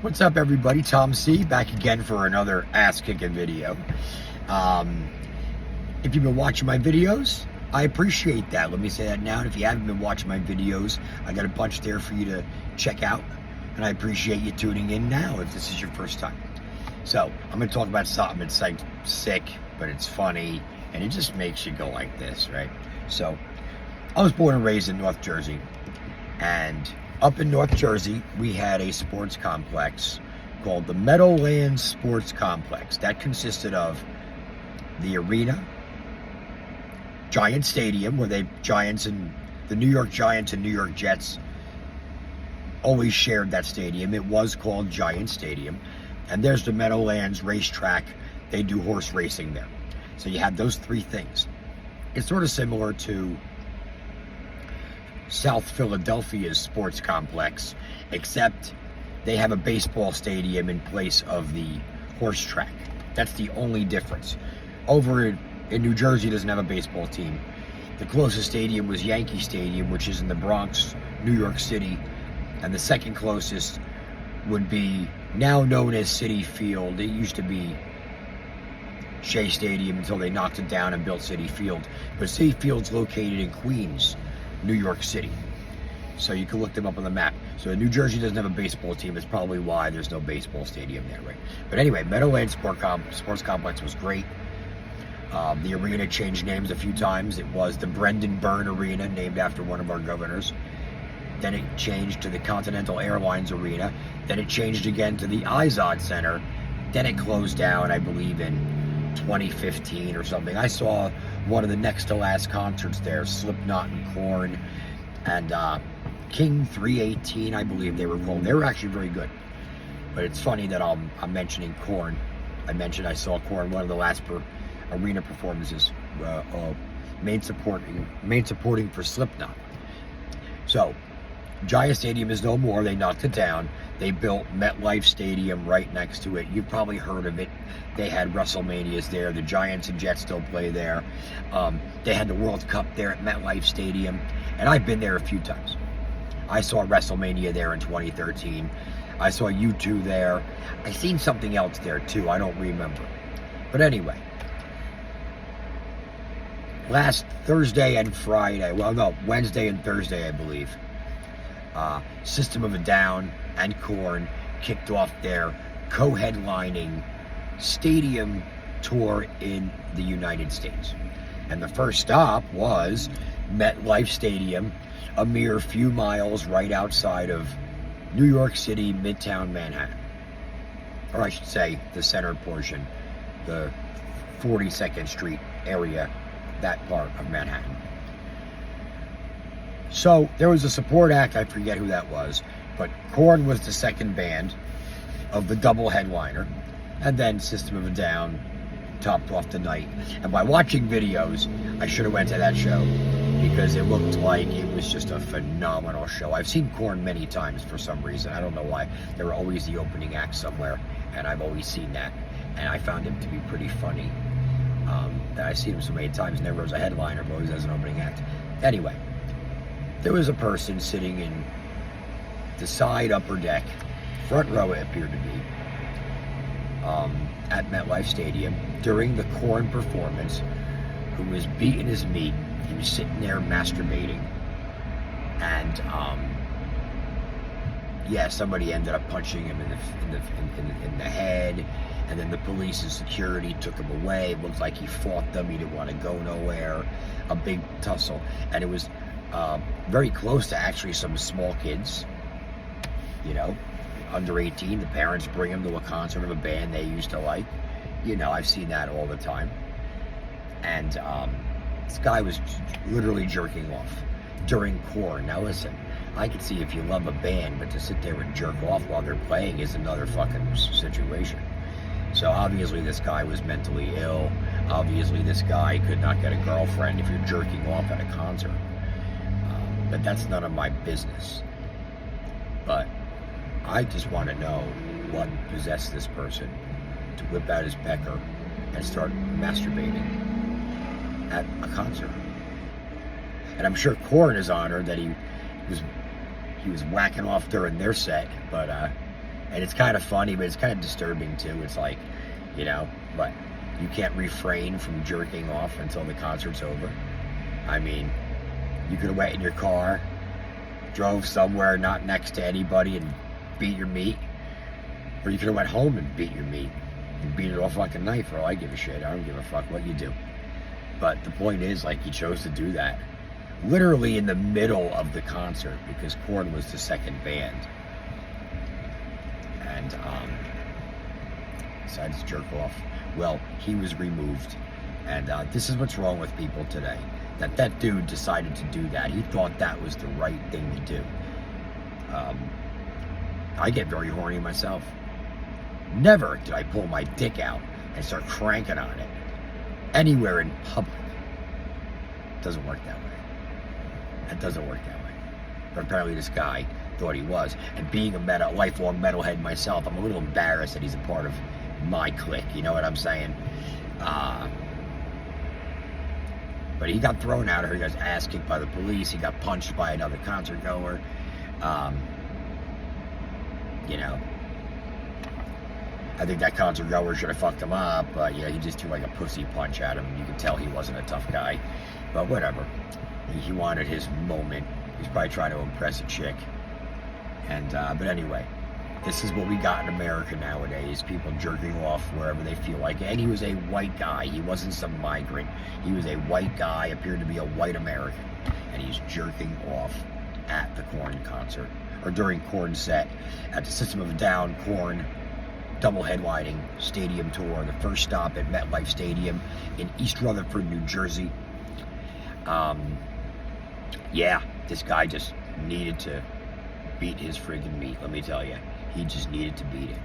What's up, everybody? Tom C. back again for another ass-kicking video. If you've been watching my videos, I appreciate that. Let me say that now. And if you haven't been watching my videos, I got a bunch there for you to check out. And I appreciate you tuning in now if this is your first time. So, I'm going to talk about something that's like sick, but it's funny, and it just makes you go like this, right? So, I was born and raised in North Jersey, and up in North Jersey, we had a sports complex called the Meadowlands Sports Complex. That consisted of the arena, Giant Stadium, where the New York Giants and New York Jets always shared that stadium. It was called Giant Stadium. And there's the Meadowlands racetrack. They do horse racing there. So you had those three things. It's sort of similar to South Philadelphia's sports complex, except they have a baseball stadium in place of the horse track. That's the only difference. Over in New Jersey, doesn't have a baseball team. The closest stadium was Yankee Stadium, which is in the Bronx, New York City, and the second closest would be now known as Citi Field. It used to be Shea Stadium until they knocked it down and built Citi Field. But Citi Field's located in Queens, New York City. So you can look them up on the map. So New Jersey doesn't have a baseball team. That's probably why there's no baseball stadium there, right? But anyway, Meadowlands Sports Complex was great. The arena changed names a few times. It was the Brendan Byrne Arena, named after one of our governors. Then it changed to the Continental Airlines Arena. Then it changed again to the Izod Center. Then it closed down, I believe, in 2015 or something. I saw one of the next to last concerts there, Slipknot and Korn, and King 318, I believe they were called. They were actually very good. But it's funny that I'm mentioning Korn. I saw Korn, one of the last arena performances, main supporting for Slipknot. So, Giant Stadium is no more. They knocked it down. They built MetLife Stadium right next to it. You've probably heard of it. They had WrestleManias there. The Giants and Jets still play there. They had the World Cup there at MetLife Stadium. And I've been there a few times. I saw WrestleMania there in 2013. I saw U2 there. I seen something else there too. I don't remember. But anyway, last Thursday and Friday, Wednesday and Thursday, I believe, System of a Down and Korn kicked off their co-headlining stadium tour in the United States. And the first stop was MetLife Stadium, a mere few miles right outside of New York City, Midtown Manhattan. Or I should say, the center portion, the 42nd Street area, that part of Manhattan. So there was a support act, I forget who that was, but Korn was the second band of the double headliner, and then System of a Down topped off the night. And by watching videos, I should have went to that show, because it looked like it was just a phenomenal show. I've seen Korn many times for some reason. I don't know why. They were always the opening act somewhere, and I've always seen that, and I found him to be pretty funny. That I've seen him so many times, never as a headliner, but always as an opening act. Anyway, there was a person sitting in the side upper deck, front row it appeared to be, at MetLife Stadium during the Korn performance, who was beating his meat. He was sitting there masturbating, and somebody ended up punching him in the head, and then the police and security took him away. It looked like he fought them. He didn't want to go nowhere. A big tussle, and it was very close to actually some small kids, under 18. The parents bring them to a concert of a band they used to like. I've seen that all the time. And this guy was literally jerking off during Korn. Now listen, I can see if you love a band, but to sit there and jerk off while they're playing is another fucking situation. So obviously this guy was mentally ill. Obviously this guy could not get a girlfriend if you're jerking off at a concert. But that's none of my business. But I just want to know what possessed this person to whip out his pecker and start masturbating at a concert. And I'm sure Korn is honored that he was whacking off during their set, but And it's kind of funny, but it's kind of disturbing too. It's like, you know, but you can't refrain from jerking off until the concert's over. I mean, you could have went in your car, drove somewhere not next to anybody and beat your meat. Or you could have went home and beat your meat. And beat it off like a knife, for all I give a shit. I don't give a fuck what you do. But the point is, like, he chose to do that. Literally in the middle of the concert, because Korn was the second band. And, decided to jerk off. Well, he was removed. And this is what's wrong with people today. That dude decided to do that. He thought that was the right thing to do. I get very horny myself. Never did I pull my dick out and start cranking on it anywhere in public. It doesn't work that way. It doesn't work that way. But apparently this guy thought he was. And being a lifelong metalhead myself, I'm a little embarrassed that he's a part of my clique. You know what I'm saying? But he got thrown out of here. He got his ass kicked by the police. He got punched by another concert goer. You know, I think that concert goer should have fucked him up, but yeah, he just threw like a pussy punch at him. You could tell he wasn't a tough guy, but whatever. He wanted his moment. He's probably trying to impress a chick. And but anyway, this is what we got in America nowadays. People jerking off wherever they feel like it. And he was a white guy. He wasn't some migrant. He was a white guy, appeared to be a white American, and he's jerking off at the Korn concert, or during Korn's set at the System of a Down Korn double headlining stadium tour. The first stop at MetLife Stadium in East Rutherford, New Jersey. Yeah, this guy just needed to beat his friggin' meat, let me tell you. He just needed to beat it.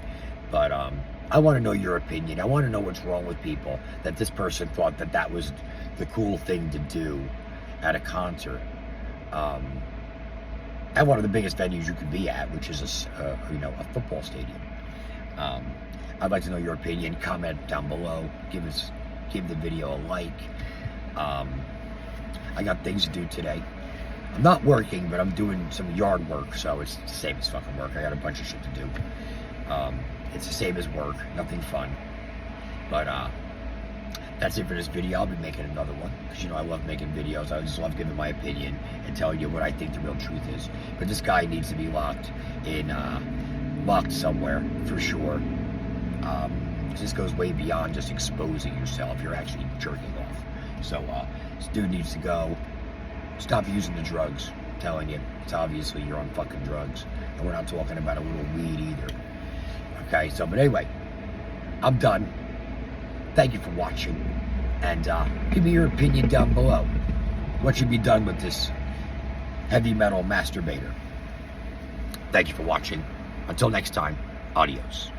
But I want to know your opinion. I want to know what's wrong with people, that this person thought that that was the cool thing to do at a concert. At one of the biggest venues you could be at, which is a football stadium. I'd like to know your opinion. Comment down below. Give the video a like. I got things to do today. I'm not working, but I'm doing some yard work, so it's the same as fucking work. I got a bunch of shit to do. It's the same as work, nothing fun. But that's it for this video. I'll be making another one, because you know I love making videos. I just love giving my opinion and telling you what I think the real truth is. But this guy needs to be locked somewhere for sure. This goes way beyond just exposing yourself. You're actually jerking off. So this dude needs to go. Stop using the drugs. I'm telling you, it's obviously you're on fucking drugs. And we're not talking about a little weed either. Okay, so, but anyway, I'm done. Thank you for watching. And give me your opinion down below. What should be done with this heavy metal masturbator? Thank you for watching. Until next time, adios.